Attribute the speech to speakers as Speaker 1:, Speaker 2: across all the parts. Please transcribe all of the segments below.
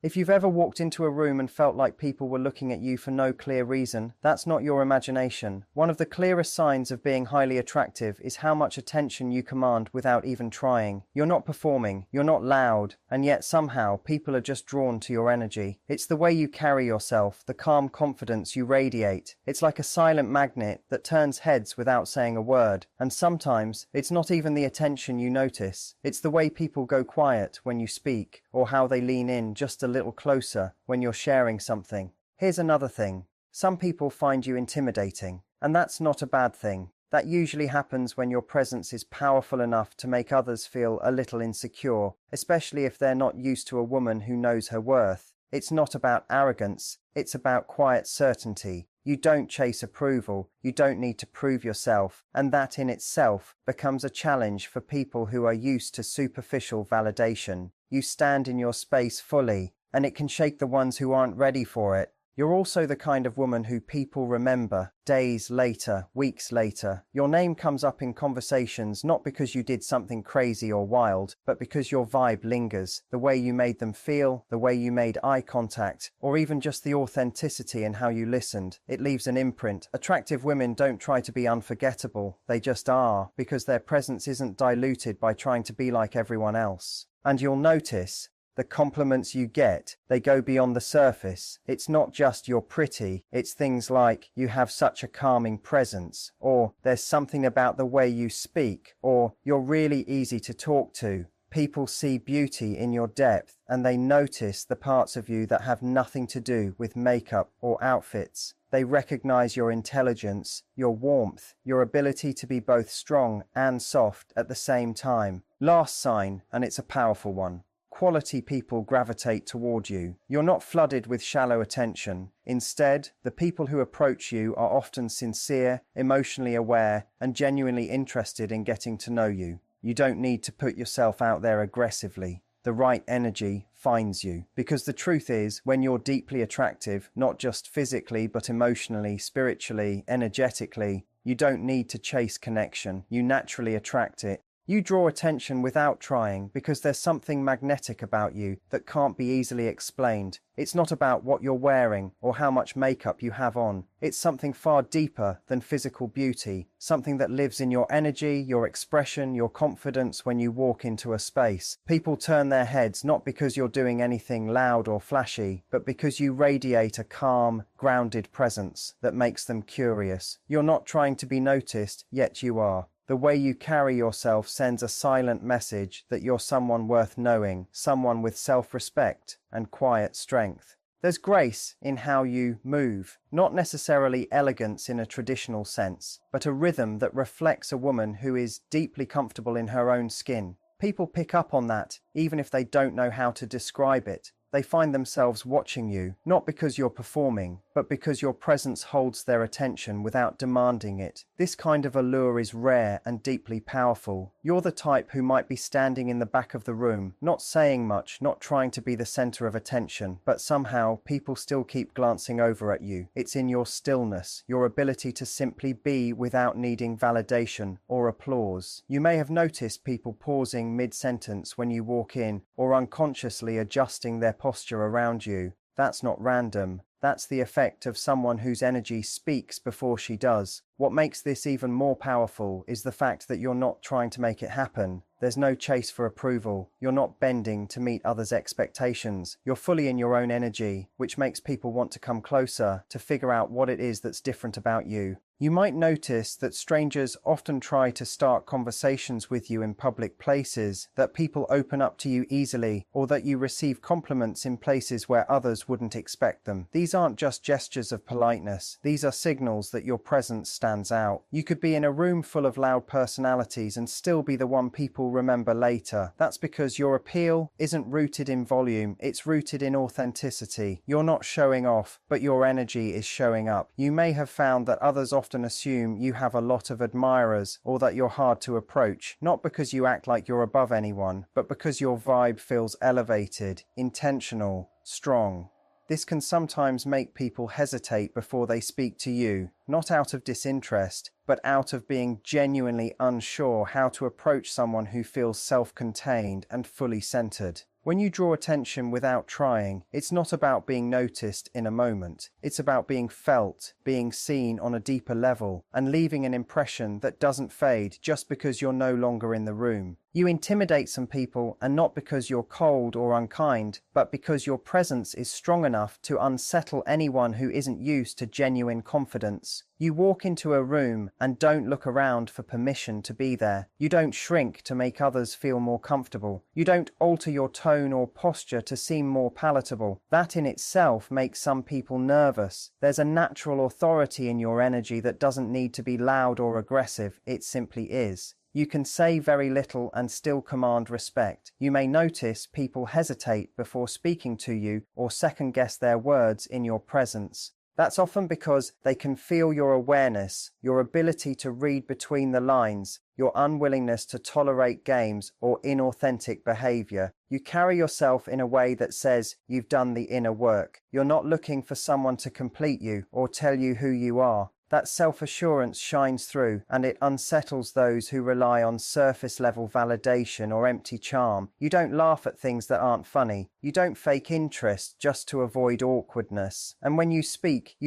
Speaker 1: If you've ever walked into a room and felt like people were looking at you for no clear reason, that's not your imagination. One of the clearest signs of being highly attractive is how much attention you command without even trying. You're not performing, you're not loud, and yet somehow people are just drawn to your energy. It's the way you carry yourself, the calm confidence you radiate. It's like a silent magnet that turns heads without saying a word. And sometimes, it's not even the attention you notice. It's the way people go quiet when you speak, or how they lean in just a little closer when you're sharing something. Here's another thing. Some people find you intimidating, and that's not a bad thing. That usually happens when your presence is powerful enough to make others feel a little insecure, especially if they're not used to a woman who knows her worth. It's not about arrogance, it's about quiet certainty. You don't chase approval, you don't need to prove yourself, and that in itself becomes a challenge for people who are used to superficial validation. You stand in your space fully, and it can shake the ones who aren't ready for it. You're also the kind of woman who people remember days later, weeks later. Your name comes up in conversations not because you did something crazy or wild, but because your vibe lingers. The way you made them feel, the way you made eye contact, or even just the authenticity in how you listened. It leaves an imprint. Attractive women don't try to be unforgettable. They just are, because their presence isn't diluted by trying to be like everyone else. And you'll notice the compliments you get, they go beyond the surface. It's not just "you're pretty," it's things like "you have such a calming presence," or "there's something about the way you speak," or "you're really easy to talk to." People see beauty in your depth, and they notice the parts of you that have nothing to do with makeup or outfits. They recognize your intelligence, your warmth, your ability to be both strong and soft at the same time. Last sign, and it's a powerful one. Quality people gravitate toward you. You're not flooded with shallow attention. Instead, the people who approach you are often sincere, emotionally aware, and genuinely interested in getting to know you. You don't need to put yourself out there aggressively. The right energy finds you. Because the truth is, when you're deeply attractive, not just physically, but emotionally, spiritually, energetically, you don't need to chase connection. You naturally attract it. You draw attention without trying because there's something magnetic about you that can't be easily explained. It's not about what you're wearing or how much makeup you have on. It's something far deeper than physical beauty, something that lives in your energy, your expression, your confidence when you walk into a space. People turn their heads not because you're doing anything loud or flashy, but because you radiate a calm, grounded presence that makes them curious. You're not trying to be noticed, yet you are. The way you carry yourself sends a silent message that you're someone worth knowing, someone with self-respect and quiet strength. There's grace in how you move, not necessarily elegance in a traditional sense, but a rhythm that reflects a woman who is deeply comfortable in her own skin. People pick up on that, even if they don't know how to describe it. They find themselves watching you, not because you're performing, but because your presence holds their attention without demanding it. This kind of allure is rare and deeply powerful. You're the type who might be standing in the back of the room, not saying much, not trying to be the center of attention, but somehow people still keep glancing over at you. It's in your stillness, your ability to simply be without needing validation or applause. You may have noticed people pausing mid-sentence when you walk in, or unconsciously adjusting their posture around you. That's not random. That's the effect of someone whose energy speaks before she does. What makes this even more powerful is the fact that you're not trying to make it happen. There's no chase for approval. You're not bending to meet others' expectations. You're fully in your own energy, which makes people want to come closer to figure out what it is that's different about you. You might notice that strangers often try to start conversations with you in public places, that people open up to you easily, or that you receive compliments in places where others wouldn't expect them. These aren't just gestures of politeness. These are signals that your presence stands out. You could be in a room full of loud personalities and still be the one people remember later. That's because your appeal isn't rooted in volume, it's rooted in authenticity. You're not showing off, but your energy is showing up. You may have found that others often assume you have a lot of admirers or that you're hard to approach, not because you act like you're above anyone, but because your vibe feels elevated, intentional, strong. This can sometimes make people hesitate before they speak to you, not out of disinterest, but out of being genuinely unsure how to approach someone who feels self-contained and fully centered. When you draw attention without trying, it's not about being noticed in a moment. It's about being felt, being seen on a deeper level, and leaving an impression that doesn't fade just because you're no longer in the room. You intimidate some people, and not because you're cold or unkind, but because your presence is strong enough to unsettle anyone who isn't used to genuine confidence. You walk into a room and don't look around for permission to be there. You don't shrink to make others feel more comfortable. You don't alter your tone or posture to seem more palatable. That in itself makes some people nervous. There's a natural authority in your energy that doesn't need to be loud or aggressive. It simply is. You can say very little and still command respect. You may notice people hesitate before speaking to you or second-guess their words in your presence. That's often because they can feel your awareness, your ability to read between the lines, your unwillingness to tolerate games or inauthentic behavior. You carry yourself in a way that says you've done the inner work. You're not looking for someone to complete you or tell you who you are. That self-assurance shines through, and it unsettles those who rely on surface-level validation or empty charm. You don't laugh at things that aren't funny. You don't fake interest just to avoid awkwardness. And when you speak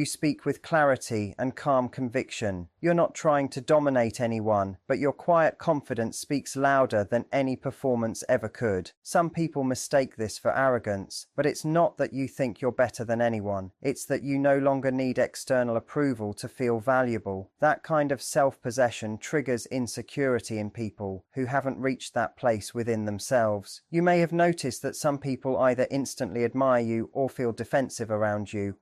Speaker 1: with clarity and calm conviction. You're not trying to dominate anyone, but your quiet confidence speaks louder than any performance ever could. Some people mistake this for arrogance, but it's not that you think you're better than anyone. It's that you no longer need external approval to feel valuable. That kind of self-possession triggers insecurity in people who haven't reached that place within themselves. You may have noticed that some people either instantly admire you or feel defensive around you.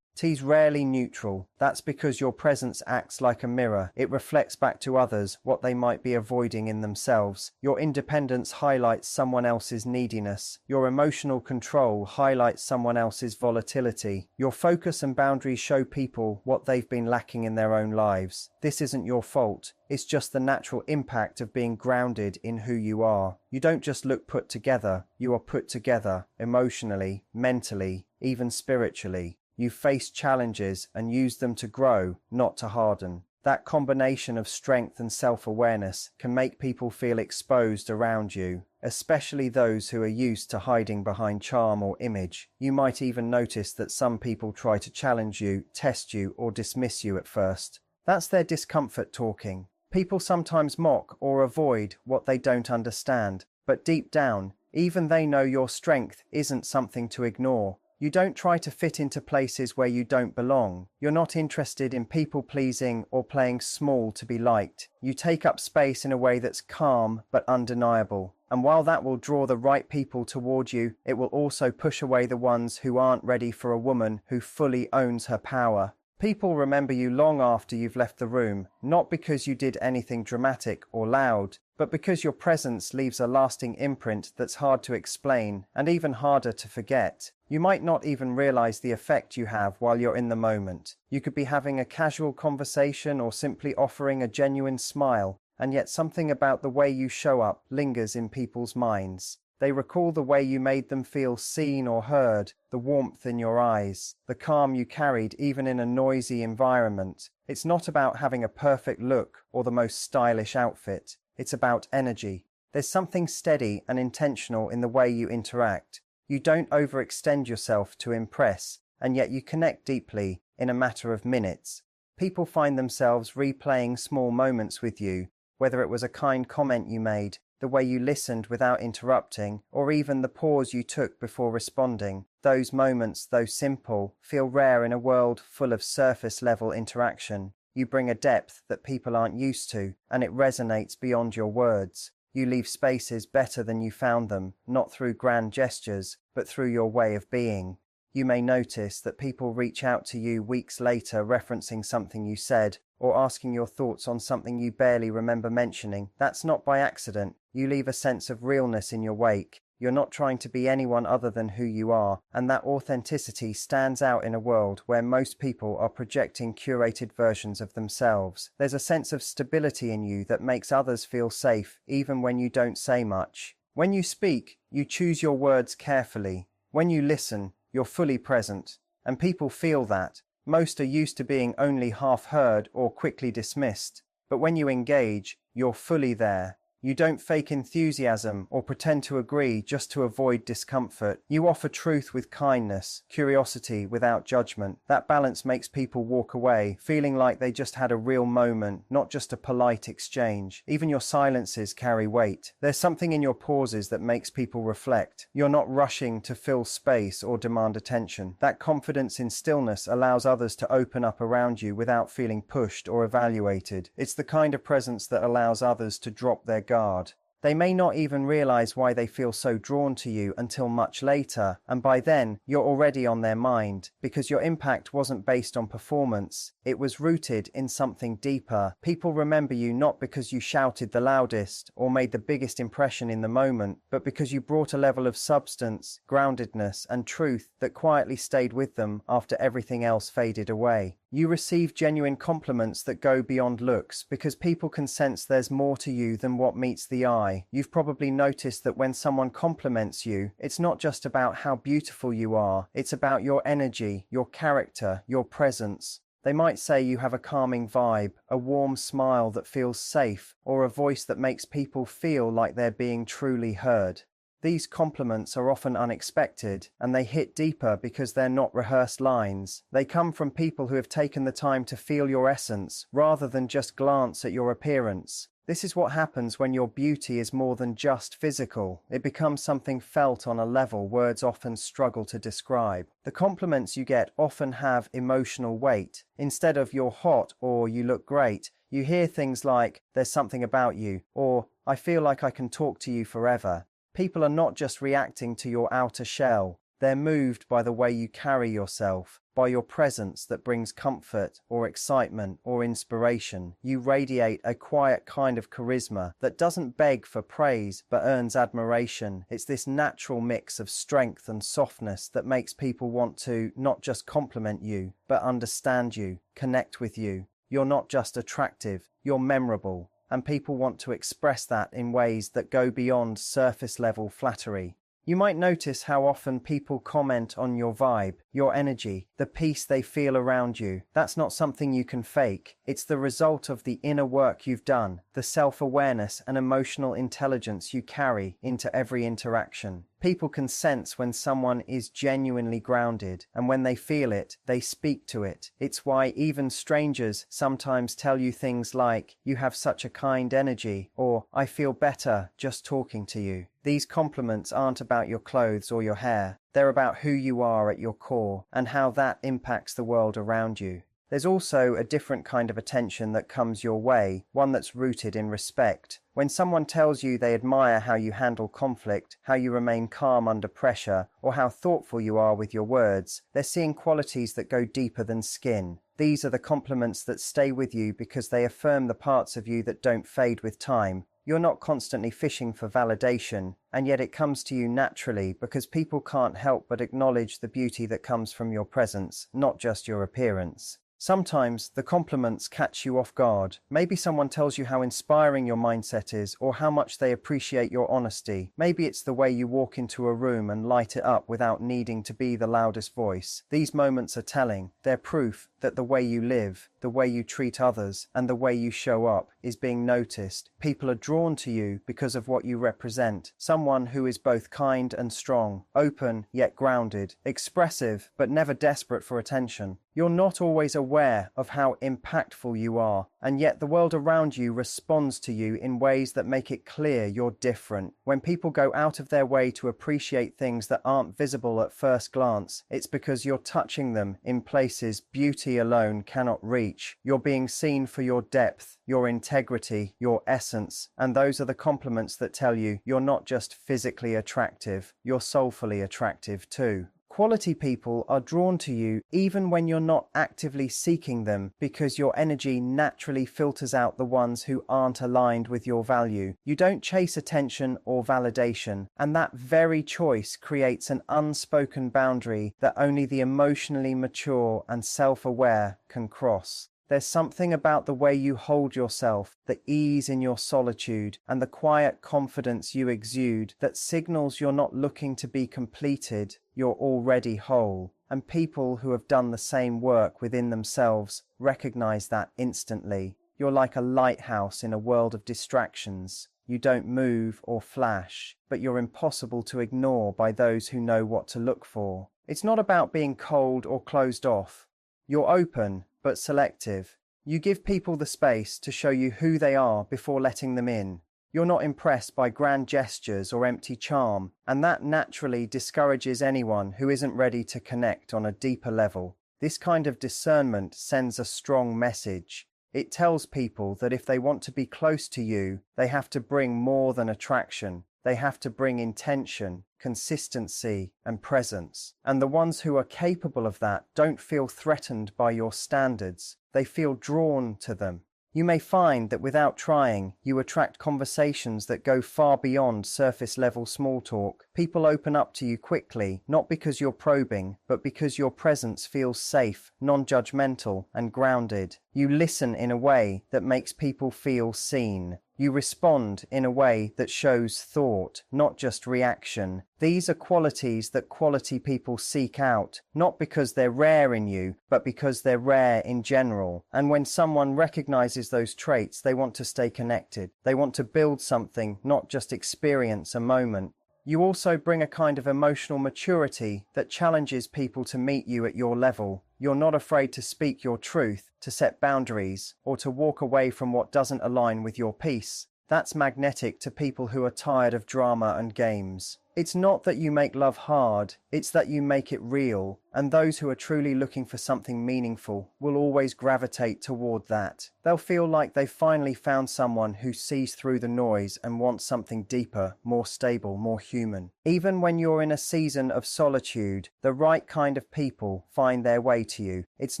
Speaker 1: T's rarely neutral. That's because your presence acts like a mirror. It reflects back to others what they might be avoiding in themselves. Your independence highlights someone else's neediness. Your emotional control highlights someone else's volatility. Your focus and boundaries show people what they've been lacking in their own lives. This isn't your fault. It's just the natural impact of being grounded in who you are. You don't just look put together. You are put together emotionally, mentally, even spiritually. You face challenges and use them to grow, not to harden. That combination of strength and self-awareness can make people feel exposed around you, especially those who are used to hiding behind charm or image. You might even notice that some people try to challenge you, test you, or dismiss you at first. That's their discomfort talking. People sometimes mock or avoid what they don't understand, but deep down, even they know your strength isn't something to ignore. You don't try to fit into places where you don't belong. You're not interested in people-pleasing or playing small to be liked. You take up space in a way that's calm but undeniable. And while that will draw the right people toward you, it will also push away the ones who aren't ready for a woman who fully owns her power. People remember you long after you've left the room, not because you did anything dramatic or loud, but because your presence leaves a lasting imprint that's hard to explain and even harder to forget. You might not even realize the effect you have while you're in the moment. You could be having a casual conversation or simply offering a genuine smile, and yet something about the way you show up lingers in people's minds. They recall the way you made them feel seen or heard, the warmth in your eyes, the calm you carried even in a noisy environment. It's not about having a perfect look or the most stylish outfit. It's about energy. There's something steady and intentional in the way you interact. You don't overextend yourself to impress, and yet you connect deeply in a matter of minutes. People find themselves replaying small moments with you, whether it was a kind comment you made, the way you listened without interrupting, or even the pause you took before responding. Those moments, though simple, feel rare in a world full of surface-level interaction. You bring a depth that people aren't used to, and it resonates beyond your words. You leave spaces better than you found them, not through grand gestures, but through your way of being. You may notice that people reach out to you weeks later referencing something you said, or asking your thoughts on something you barely remember mentioning. That's not by accident. You leave a sense of realness in your wake. You're not trying to be anyone other than who you are, and that authenticity stands out in a world where most people are projecting curated versions of themselves. There's a sense of stability in you that makes others feel safe, even when you don't say much. When you speak, you choose your words carefully. When you listen, you're fully present, and people feel that. Most are used to being only half heard or quickly dismissed, but when you engage, you're fully there. You don't fake enthusiasm or pretend to agree just to avoid discomfort. You offer truth with kindness, curiosity without judgment. That balance makes people walk away, feeling like they just had a real moment, not just a polite exchange. Even your silences carry weight. There's something in your pauses that makes people reflect. You're not rushing to fill space or demand attention. That confidence in stillness allows others to open up around you without feeling pushed or evaluated. It's the kind of presence that allows others to drop their guard. They may not even realize why they feel so drawn to you until much later, and by then, you're already on their mind, because your impact wasn't based on performance, it was rooted in something deeper. People remember you not because you shouted the loudest or made the biggest impression in the moment, but because you brought a level of substance, groundedness, and truth that quietly stayed with them after everything else faded away. You receive genuine compliments that go beyond looks because people can sense there's more to you than what meets the eye. You've probably noticed that when someone compliments you, it's not just about how beautiful you are, it's about your energy, your character, your presence. They might say you have a calming vibe, a warm smile that feels safe, or a voice that makes people feel like they're being truly heard. These compliments are often unexpected, and they hit deeper because they're not rehearsed lines. They come from people who have taken the time to feel your essence, rather than just glance at your appearance. This is what happens when your beauty is more than just physical. It becomes something felt on a level words often struggle to describe. The compliments you get often have emotional weight. Instead of "you're hot" or "you look great," you hear things like "there's something about you" or "I feel like I can talk to you forever." People are not just reacting to your outer shell. They're moved by the way you carry yourself, by your presence that brings comfort or excitement or inspiration. You radiate a quiet kind of charisma that doesn't beg for praise but earns admiration. It's this natural mix of strength and softness that makes people want to not just compliment you, but understand you, connect with you. You're not just attractive, you're memorable. And people want to express that in ways that go beyond surface-level flattery. You might notice how often people comment on your vibe, your energy, the peace they feel around you. That's not something you can fake. It's the result of the inner work you've done, the self-awareness and emotional intelligence you carry into every interaction. People can sense when someone is genuinely grounded, and when they feel it, they speak to it. It's why even strangers sometimes tell you things like, "You have such a kind energy," or "I feel better just talking to you." These compliments aren't about your clothes or your hair. They're about who you are at your core, and how that impacts the world around you. There's also a different kind of attention that comes your way, one that's rooted in respect. When someone tells you they admire how you handle conflict, how you remain calm under pressure, or how thoughtful you are with your words, they're seeing qualities that go deeper than skin. These are the compliments that stay with you because they affirm the parts of you that don't fade with time. You're not constantly fishing for validation, and yet it comes to you naturally because people can't help but acknowledge the beauty that comes from your presence, not just your appearance. Sometimes the compliments catch you off guard. Maybe someone tells you how inspiring your mindset is or how much they appreciate your honesty. Maybe it's the way you walk into a room and light it up without needing to be the loudest voice. These moments are telling. They're proof that the way you live, the way you treat others, and the way you show up is being noticed. People are drawn to you because of what you represent. Someone who is both kind and strong, open yet grounded, expressive but never desperate for attention. You're not always aware of how impactful you are, and yet the world around you responds to you in ways that make it clear you're different. When people go out of their way to appreciate things that aren't visible at first glance, it's because you're touching them in places beauty alone cannot reach. You're being seen for your depth, your integrity, your essence, and those are the compliments that tell you you're not just physically attractive, you're soulfully attractive too. Quality people are drawn to you even when you're not actively seeking them because your energy naturally filters out the ones who aren't aligned with your value. You don't chase attention or validation, and that very choice creates an unspoken boundary that only the emotionally mature and self-aware can cross. There's something about the way you hold yourself, the ease in your solitude, and the quiet confidence you exude that signals you're not looking to be completed, you're already whole. And people who have done the same work within themselves recognize that instantly. You're like a lighthouse in a world of distractions. You don't move or flash, but you're impossible to ignore by those who know what to look for. It's not about being cold or closed off. You're open, but selective. You give people the space to show you who they are before letting them in. You're not impressed by grand gestures or empty charm, and that naturally discourages anyone who isn't ready to connect on a deeper level. This kind of discernment sends a strong message. It tells people that if they want to be close to you, they have to bring more than attraction. They have to bring intention, consistency, and presence. And the ones who are capable of that don't feel threatened by your standards. They feel drawn to them. You may find that without trying, you attract conversations that go far beyond surface-level small talk. People open up to you quickly, not because you're probing, but because your presence feels safe, non-judgmental, and grounded. You listen in a way that makes people feel seen. You respond in a way that shows thought, not just reaction. These are qualities that quality people seek out, not because they're rare in you, but because they're rare in general. And when someone recognizes those traits, they want to stay connected. They want to build something, not just experience a moment. You also bring a kind of emotional maturity that challenges people to meet you at your level. You're not afraid to speak your truth, to set boundaries, or to walk away from what doesn't align with your peace. That's magnetic to people who are tired of drama and games. It's not that you make love hard, it's that you make it real, and those who are truly looking for something meaningful will always gravitate toward that. They'll feel like they've finally found someone who sees through the noise and wants something deeper, more stable, more human. Even when you're in a season of solitude, the right kind of people find their way to you. It's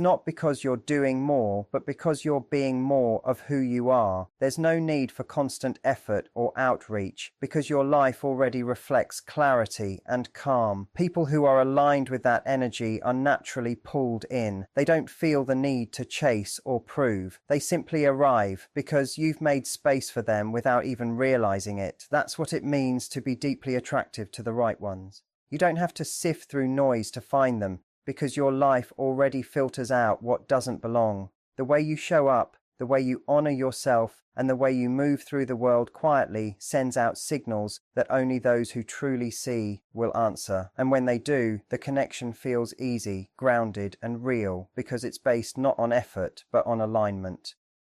Speaker 1: not because you're doing more, but because you're being more of who you are. There's no need for constant effort or outreach, because your life already reflects clarity and calm. People who are aligned with that energy are naturally pulled in. They don't feel the need to chase or prove. They simply arrive because you've made space for them without even realizing it. That's what it means to be deeply attractive to the right ones. You don't have to sift through noise to find them, because your life already filters out what doesn't belong. The way you show up, the way you honor yourself, and the way you move through the world quietly sends out signals that only those who truly see will answer. And when they do, the connection feels easy, grounded, and real, because it's based not on effort, but on alignment.